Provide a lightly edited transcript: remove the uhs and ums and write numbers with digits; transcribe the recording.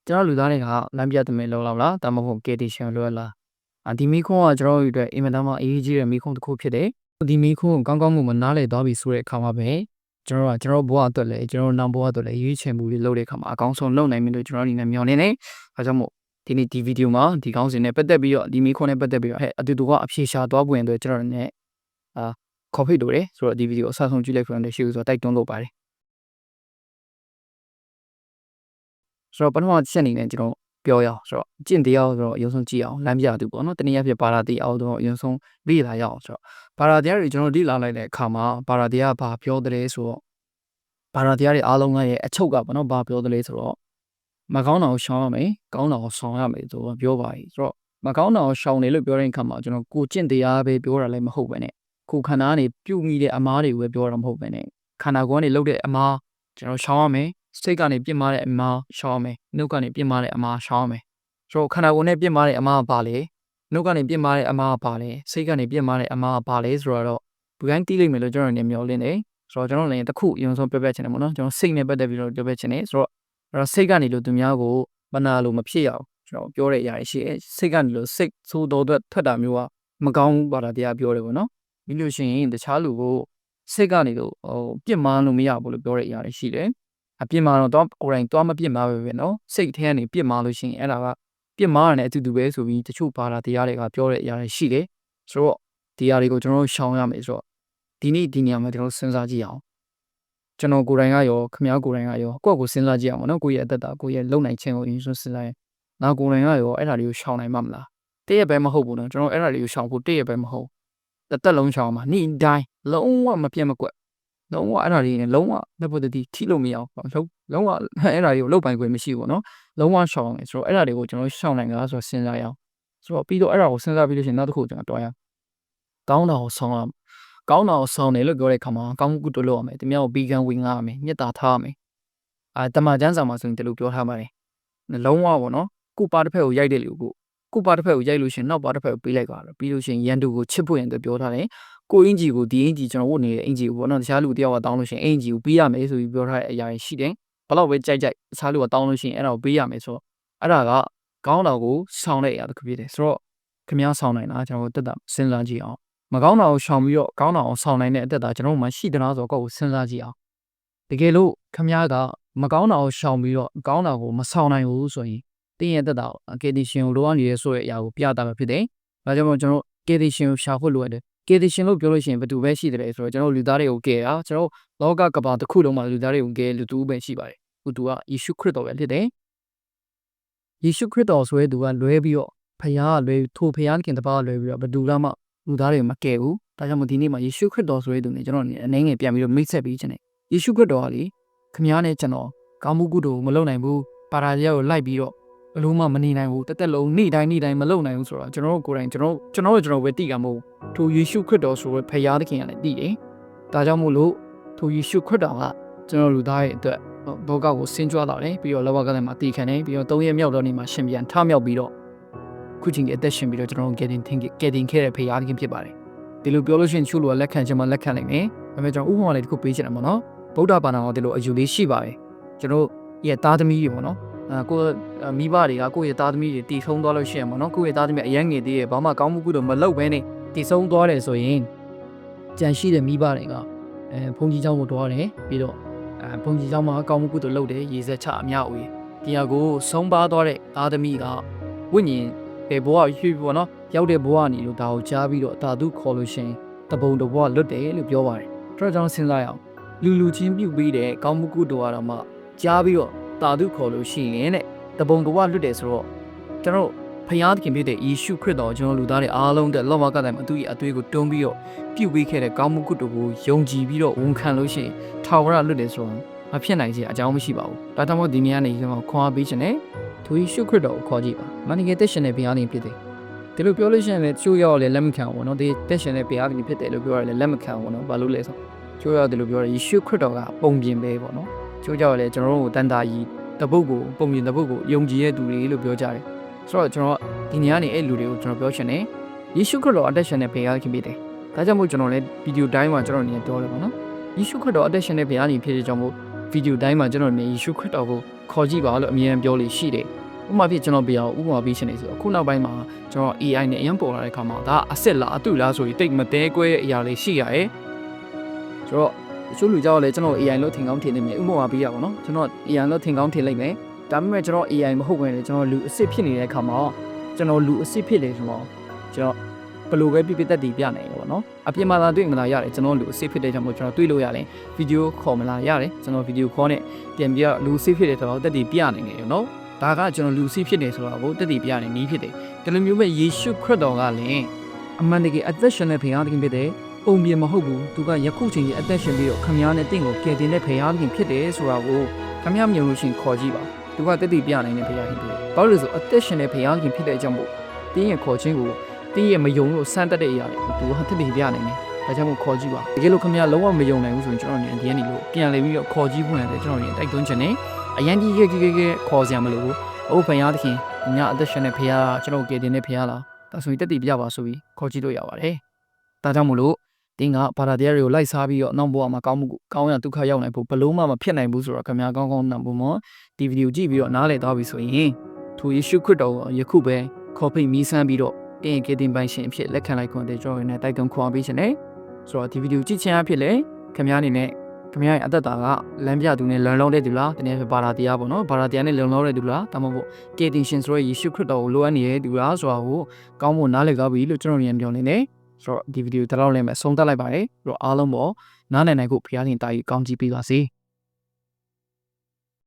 ကျွန်တော်လူသားတွေကလမ်းပြသမင်လောက်လားဒါမှမဟုတ်ကေတီရှင်လွယ်လားဒီမီခွန်းကကျွန်တော်တို့အတွက်အင်မတန်မှအရေးကြီးတဲ့မီခွန်းတစ်ခုဖြစ်တယ်ဒီမီခွန်းကိုကောင်းကောင်းမနားလည်သွားပြီဆိုတဲ့အခါမှာပဲကျွန်တော်ဘဝအတွက်လည်းကျွန်တော်နောင်ဘဝအတွက်လည်းရွေးချယ်မှုတွေလုပ်တဲ့အခါမှာအကောင်းဆုံးလုပ်နိုင်မယ်လို့ကျွန်တော်အနေနဲ့မျှော်လင့်နေ။ဒါကြောင့်မို့ဒီနေ့ဒီဗီဒီယိုမှာဒီကောင်းစဉ်နဲ့ပတ်သက်ပြီးတော့ဒီမီခွန်းနဲ့ပတ်သက်ပြီးတော့အတူတူကအဖြေရှာသွားပွင့်အတွက်ကျွန်တော်နဲ့ခေါ်ဖိတ်လို့တယ်ဆိုတော့ဒီဗီဒီယိုအစားဆုံးကြည့်လိုက်ခွင့်နဲ့ရှိလို့ဆိုတော့တိုက်တွန်းလုပ်ပါတယ်။ဆိုတော့ပထမချက်အနေနဲ့ကျွန်တော်ပြောရအောင်ဆိုတော့ကျင့်တရားဆိုတော့အရင်ဆုံးကြည့်အောင်လမ်းပြသူပေါ့နော်တနည်းအားဖြင့်ပါရာတရားတော့အရင်ဆုံးလေ့လာရအောင်ဆိုတော့ပါရာတရားတွေကျွန်တော်လေ့လာလိုက်တဲ့အခါမှာပါရာတရားဘာပြောတယ်ဆိုတော့ပါရာတရားတွေအားလုံးရဲ့အချုပ်ကပေါ့နော်ဘာပြောတယ်ဆိုတော့မကောင်းတာကိုရှောင်ရမယ်ကောင်းတာကိုဆောင်ရမယ်ဆိုတော့ပြောပါပြီဆိုတော့မကောင်းတာကိုရှောင်တယ်လို့ပြောတဲ့အခါမှာကျွန်တော်ကိုကျင့်တရားပဲပြောတာလည်းမဟုတ်ပဲနဲ့ကိုခန္ဓာကနေပြုမိတဲ့အမားတွေကိုပဲပြောတာမဟုတ်ပဲနဲ့ခန္ဓာကိုယ်ကနေလှုပ်တဲ့အမားကျွန်တော်ရှောင်ရမယ်စိတ်ကနေပြစ်မှားတဲ့အမားရှောင်ရမယ်နှုတ်ကနေပြစ်မှားတဲ့အမားရှောင်ရမယ်ဆိုတော့ခန္ဓာကိုယ်နဲ့ပြစ်မှားတဲ့အမားပါလေနှုတ်ကနေပြစ်မှားတဲ့အမားပါလေစိတ်ကနေပြစ်မှားတဲ့အမားပါလေဆိုတော့ဘယ်တိုင်းတီးလိမ့်မယ်လို့ကျွန်တော်နေမျှော်လင့်နေဆိုတော့ကျွန်တော်လည်းတစ်ခုအရင်ဆုံးပြောပြချင်တယ်ပေါ့နော်ကျွန်တော်စိတ်နဲ့ပတ်သက်ပြီးတော့ပြောပြချင်တယ်ဆိုတော့စိတ်ကနေလို့သူများကိုမနာလို့မဖြစ်ရအောင်ကျွန်တော်ပြောတဲ့အရာရှိတယ်စိတ်ကနေလို့စိတ်ဆိုးတော်အတွက်ထွက်တာမျိုးကမကောင်းပါတာတရားပြောတယ်ပေါ့နော်ပြီးလို့ရှိရင်တခြားလူကိုစိတ်ကနေလို့ပြစ်မှားလို့မရဘူးလို့ပြောတဲ့အရာရှိတယ်အပြစ်မှားတော့ကိုယ်တိုင်သွားမပြစ်မှာပဲနော်စိတ်ထဲကနေပြစ်မှားလို့ရှိရင်အဲ့ဒါကပြစ်မှားရတယ်အတူတူပဲဆိုပြီးတချို့ဘာသာတရားတွေကပြောတဲ့အရာတွေရှိတယ်ဆိုတော့ဒီအရာတွေကိုကျွန်တော်တို့ရှောင်ရမယ်ဆိုတော့ဒီနေ့ဒီနေရာမှာကျွန်တော်စဉ်းစားကြည့်အောင်ကျွန်တော်ကိုယ်တိုင်ကရောခင်ဗျားကိုယ်တိုင်ကရောကိုယ့်ကိုစဉ်းစားကြည့်အောင်နော်ကိုယ့်ရဲ့အသက်တာကိုယ့်ရဲ့လုံနိုင်ခြင်းကိုအရင်ဆုံးစဉ်းစားရင်ငါကိုယ်တိုင်ကရောအဲ့ဒါတွေကိုရှောင်နိုင်မှာမလားတည့်ရပဲမဟုတ်ဘူးနော်ကျွန်တော်အဲ့ဒါတွေကိုရှောင်ဖို့တည့်ရပဲမဟုတ်တစ်သက်လုံးရှောင်မှာနေ့တိုင်းလုံးဝမပြတ်မကွက်လုံးဝအဲ့ဒါတွေနဲ့လုံးဝလက်ပတ်တီထိလို့မရအောင်လုံးဝအဲ့ဒါတွေကိုလုတ်ပိုင်ခွင့်မရှိဘူးနော်လုံးဝရှောင်တယ်ဆိုတော့အဲ့ဒါတွေကိုကျွန်တော်ရှောင်နိုင်ကြဆိုတော့စဉ်းစားရအောင်ဆိုတော့ပြီးတော့အဲ့ဒါကိုစဉ်းစားပြီးလို့ရှိရင်နောက်တစ်ခုကျွန်တော်တွားရကောင်းတာကိုဆောင်ရကောင်းတာကိုဆောင်တယ်လို့ပြောတဲ့အခါမှာကောင်းမှုကုသိုလ်လုပ်ရမယ်တမန်ကိုပြီးကန်းဝင်ငါရမယ်မေတ္တာထားရမယ်တမန်ကျမ်းစာမှာဆိုရင်ဒီလိုပြောထားပါတယ်လုံးဝပေါ့နော်ကိုပါတစ်ဖက်ကိုရိုက်တဲ့လူကိုပါတစ်ဖက်ကိုရိုက်လို့ရှိရင်နောက်ပါတစ်ဖက်ကိုပေးလိုက်ပါတော့ပြီးလို့ရှိရင်ရန်သူကိုချစ်ဖို့ရင်ပြောထားတယ်ကိုအင်ဂျီကိုဒီအင်ဂျီကျွန်တော်ဝတ်နေတဲ့အင်ဂျီကိုပေါ့နော်တခြားလူတယောက်ကတောင်းလို့ရှိရင်အင်ဂျီကိုပေးရမယ်ဆိုပြီးပြောထားတဲ့အရာရှိတယ်ဘလောက်ပဲကြိုက်တခြားလူကတောင်းလို့ရှိရင်အဲ့ဒါကိုပေးရမယ်ဆိုတော့အဲ့ဒါကကောင်းတာကိုဆောင်တဲ့အရာတစ်ခုဖြစ်တယ်ဆိုတော့ခင်ဗျားဆောင်နိုင်လားကျွန်တော်တက်တာစဉ်းစားကြည့်အောင်မကောင်းတာကိုရှောင်ပြီးတော့ကောင်းတာကိုဆောင်နိုင်တဲ့အသက်တာကျွန်တော်မှရှိသလားဆိုတော့ကိုယ့်ကိုစဉ်းစားကြည့်အောင်တကယ်လို့ခင်ဗျားကမကောင်းတာကိုရှောင်ပြီးတော့ကောင်းတာကိုမဆောင်နိုင်ဘူးဆိုရင်တင်းရဲ့တက်တာကေတီရှင်ကိုလိုအပ်နေရဆိုတဲ့အရာကိုပြတာပဲဖြစ်တယ်ဒါကြောင့်ကျွန်တော်ကေတီရှင်ကိုရှာဖို့လိုရတယ်ကေတီရှင်လို့ပြောလို့ရှိရင်ဘယ်သူပဲရှိတယ်ဆိုတော့ကျွန်တော်လူသားတွေကိုကယ်တာကျွန်တော်လောကကဘာတစ်ခုလုံးမှာလူသားတွေကိုကယ်လူတူပဲရှိပါတယ်သူကယေရှုခရစ်တော်ပဲဖြစ်တယ်ယေရှုခရစ်တော်ဆိုတဲ့သူကလွဲပြီးတော့ဖခင်ကလွဲထိုဖခင်ခင်တပါးလွဲပြီးတော့ဘယ်သူမှလူသားတွေမကယ်ဘူးဒါကြောင့်မို့ဒီနေ့မှာယေရှုခရစ်တော်ဆိုတဲ့သူနဲ့ကျွန်တော်အနေငယ်ပြန်ပြီးတော့မိတ်ဆက်ပြီးခြင်းနဲ့ယေရှုခရစ်တော်ကလေခင်ဗျားနဲ့ကျွန်တော်ကောင်းမှုကုသိုလ်မလုပ်နိုင်ဘူးပါရာဇယာကိုလိုက်ပြီးတော့ဘလို့မှမနေနိုင်ဘူးတက်တက်လုံးနေ့တိုင်းမလုပ်နိုင်ဘူးဆိုတော့ကျွန်တော်တို့ကိုယ်တိုင်ကျွန်တော်ပဲသိကြမဟုတ်ထိုယေရှုခရစ်တော်ဆိုတဲ့ဖခင်သခင်ကလည်းသိတယ်ဒါကြောင့်မို့လို့ထိုယေရှုခရစ်တော်ကကျွန်တော်လူသားရဲ့အတွက်ဘောကကိုဆင်းကြွလာတယ်ပြီးတော့လောကကလည်းမှာတည်ခံတယ်ပြီးတော့၃ရက်မြောက်တော့နေ့မှာရှင်ပြန်ထမြောက်ပြီးတော့ခုချိန်အသက်ရှင်ပြီးတော့ကျွန်တော် getting ခဲ့တဲ့ဖခင်ဖြစ်ပါတယ်ဒီလိုပြောလို့ရှိရင်ချို့လူကလက်ခံခြင်းမလက်ခံနိုင်မယ်ဒါပေမဲ့ကျွန်တော်ဥပမာလေးတစ်ခုပေးချင်တယ်ပေါ့နော်ဗုဒ္ဓဘာသာတော်ဒီလိုအယူလေးရှိပါတယ်ကျွန်တော်ရဲ့သားသမီးတွေပေါ့နော်ကိုမိဘတွေကကိုယ့်ရဲ့သားသမီးတွေတည်ဆုံးသွားလို့ရှိရင်ပေါ့နော်ကိုယ့်ရဲ့သားသမီးအရန်ငယ်သေးရဲ့ဘာမှကောင်းမှုကုသိုလ်မလုပ်ဘဲနဲ့တည်ဆုံးသွားတယ်ဆိုရင်ကြံရှိတဲ့မိဘတွေကဘုန်းကြီးကျောင်းကိုတွားတယ်ပြီးတော့ဘုန်းကြီးကျောင်းမှာကောင်းမှုကုသိုလ်လုပ်တယ်ရေစက်ချအများဦးတရားကိုဆုံးပါသွားတဲ့သားသမီးကဝိညာဉ်ပဲဘဝရွှေ့ပေါ့နော်ရောက်တဲ့ဘဝနေလို့ဒါကိုကြားပြီးတော့တာသူခေါ်လို့ရှိရင်တပုံတဘဝလွတ်တယ်လို့ပြောပါတယ်အဲ့ဒါကြောင့်စဉ်းစားရအောင်လူချင်းပြုတ်ပြီးတဲ့ကောင်းမှုကုသိုလ်ကတော့မှကြားပြီးတော့တာသူခေါ်လို့ရှိရင်တဲ့တပုံတဝလွတ်တယ်ဆိုတော့ကျွန်တော်ဖခင်သခင်ဖြစ်တဲ့ယေရှုခရစ်တော်ကျွန်တော်လူသားတွေအားလုံးတဲ့လောကကတိုင်းမှာသူ့ရဲ့အသွေးကိုတွန်းပြီးတော့ပြုတ်ပေးခဲ့တဲ့ကောင်းမှုကုသိုလ်ကိုယုံကြည်ပြီးတော့ဝန်ခံလို့ရှိရင်ထာဝရလွတ်တယ်ဆိုတော့မဖြစ်နိုင်စေအကြောင်းမရှိပါဘူးဒါကြောင့်မို့ဒီနေ့ကနေကျွန်တော်ခွန်အားပေးခြင်းနဲ့သူယေရှုခရစ်တော်ကိုခေါ်ကြည့်ပါမန်နီကတက်ရှင်တဲ့ဘုရားသခင်ဖြစ်တယ်ဒီလိုပြောလို့ရှိရင်လည်းချိုးရောက်လည်းလက်မခံဘူးနော်ဒီတက်ရှင်တဲ့ဘုရားသခင်ဖြစ်တယ်လို့ပြောရတယ်လက်မခံဘူးနော်ဘာလို့လဲဆိုချိုးရောက်တယ်လို့ပြောရယေရှုခရစ်တော်ကပုံပြင်ပဲပေါ့နော်ချိုးကြောက်လည်းကျွန်တော်တို့တန်တာကြီးတပုတ်ကိုပုံပြင်တပုတ်ကိုယုံကြည်တဲ့သူတွေလို့ပြောကြတယ်ဆိုတော့ကျွန်တော်ဒီနေရာနေအဲ့လူတွေကိုကျွန်တော်ပြောချင်တယ်ယေရှုခရစ်တော်အသက်ရှင်တဲ့ဘုရားခင်ဖြစ်တယ်ဒါကြောင့်မို့ကျွန်တော်လည်းဗီဒီယိုတိုင်းမှာကျွန်တော်နေပြောတယ်ပေါ့နော်ယေရှုခရစ်တော်အသက်ရှင်တဲ့ဘုရားရှင်ဖြစ်တဲ့ကြောင့်မို့ ဗီဒီယိုတိုင်းမှာကျွန်တော်မြင်ယေရှုခရစ်တော်ကိုခေါ်ကြည့်ပါလို့အမြဲတမ်းပြောလို့ရှိတယ်ဥပမာဖြစ်ကျွန်တော်ပြောဥပမာပြချင်နေဆိုအခုနောက်ပိုင်းမှာကျွန်တော် AI နဲ့အရင်ပေါ်လာတဲ့ခါမှာဒါအစ်စ်လားအတုလားဆိုပြီးတိတ်မသေးကွဲအရာလေးရှိရတယ်ဆိုတော့တချို့လူကြောက်လဲကျွန်တော် AI လို့ထင်ကောင်းထင်နေမယ်ဥပမာပြရပါတော့ကျွန်တော် AI လို့ထင်ကောင်းထင်လိုက်မယ်ဒါပေမဲ့ကျွန်တော် AI မဟုတ်ဘဲနဲ့ကျွန်တော်လူအစ်စ်ဖြစ်နေတဲ့ခါမှာကျွန်တော်လူအစ်စ်ဖြစ်တယ်ဆိုတော့ကျွန်တော်ဘယ်လိုပဲပြသက်တည်ပြနိုင်ရောနော်အပြင်မှာသာတွေ့မလားရတယ်ကျွန်တော်လူအစ်စ်ဖြစ်တဲ့ကြောင့်မို့ကျွန်တော်တွေ့လို့ရတယ်ဗီဒီယိုခေါ်မလားရတယ်ကျွန်တော်ဗီဒီယိုခေါ်နဲ့ပြန်ပြီးတော့လူအစ်စ်ဖြစ်တဲ့ဆိုတော့တက်တည်ပြနိုင်တယ်နော်ဒါကကျွန်တော်လူအစ်စ်ဖြစ်တယ်ဆိုတော့တက်တည်ပြနေနည်းဖြစ်တယ်ဒီလိုမျိုးပဲယေရှုခရစ်တော်ကလည်းအမှန်တကယ်အသက်ရှင်တဲ့ဘုရားသခင်ဖြစ်တယ်ပုံပြင်မဟုတ်ဘူးသူကယခုချိန်ကြီးအသက်ရှင်ပြီးတော့ခမည်းနဲ့တင့်ကိုကယ်တင်တဲ့ဘုရားသခင်ဖြစ်တယ်ဆိုတာကိုခမည်းမြင်လို့ရှိရင်ခေါ်ကြည့်ပါသူကတက်တည်ပြနိုင်တဲ့ဘုရားသခင်ဖြစ်တယ်ဘာလို့လဲဆိုအသက်ရှင်တဲ့ဘုရားသခင်ဖြစ်တဲ့အကြောင်းမို့တင်းရဲ့ခေါ်ခြင်းကိုတင်းရဲ့မယုံလို့စမ်းတက်တဲ့အရာတွေသူကတက်တည်ပြနိုင်တယ်ဒါကြောင့်မို့ခေါ်ကြည့်ပါတကယ်လို့ခမည်းလုံးဝမယုံနိုင်ဘူးဆိုရင်ကျွန်တော်ညဒီနေ့လို့ပြန်လေပြီးတော့ခေါ်ကြည့်ဖို့ရတယ်ကျွန်တော်ညတိုက်တွန်းခြင်းနဲ့အရန်ကြီးခဲ့ခေါ်စရာမလိုဘူးအိုးဘုရားသခင်ညအသက်ရှင်တဲ့ဘုရားကျွန်တော်ကယ်တင်တဲ့ဘုရားလားဒါဆိုရင်တက်တည်ပြပါဆိုပြီးခေါ်ကြည့်လို့ရပါတယ်ဒါကြောင့်မို့လို့တင်းကဘာသာတရားတွေကိုလိုက်စားပြီးတော့နောက်ဘဝမှာကောင်းရဒုက္ခရောက်နိုင်ဖို့ဘလို့မှမဖြစ်နိုင်ဘူးဆိုတော့ခမည်းကောင်းနာဖို့မောဒီဗီဒီယိုကြည့်ပြီးတော့နားလည်သွားပြီဆိုရင်ထိုယေရှုခရစ်တော်ကိုယခုပဲခေါ်ဖိတ်မီးစမ်းပြီးတော့တင်းကယ်တင်ပိုင်ရှင်အဖြစ်လက်ခံလိုက်ခွင့်တဲ့ကျွန်တော်ရဲ့တိုက်တွန်းခေါ်ပေးခြင်းနဲ့ဆိုတော့ဒီဗီဒီယိုကြည့်ခြင်းအဖြစ်လေခမည်းအနေနဲ့ခမည်းရဲ့အသက်တာကလမ်းပြသူနဲ့လုံလောက်တဲ့သူလားတနည်းဘာသာတရားပေါ့နော်ဘာသာတရားနဲ့လုံလောက်တဲ့သူလားဒါမှမဟုတ်ကယ်တင်ရှင်ဆိုတဲ့ယေရှုခရစ်တော်ကိုလိုအပ်နေတဲ့သူလားဆိုတာကိုကောင်းဖို့နားလည်သွားပြီလို့ကျွန်တော်ညံပြောနေတယ်ဆိုတော့ဒီဗီဒီယိုတလောက်လည်းမဲ့ဆုံးသက်လိုက်ပါတယ်ပြီးတော့အားလုံးပေါ်နားနိုင်ဖို့ဘုရားရှင်တာကြီးကောင်းချီးပေးပါစေ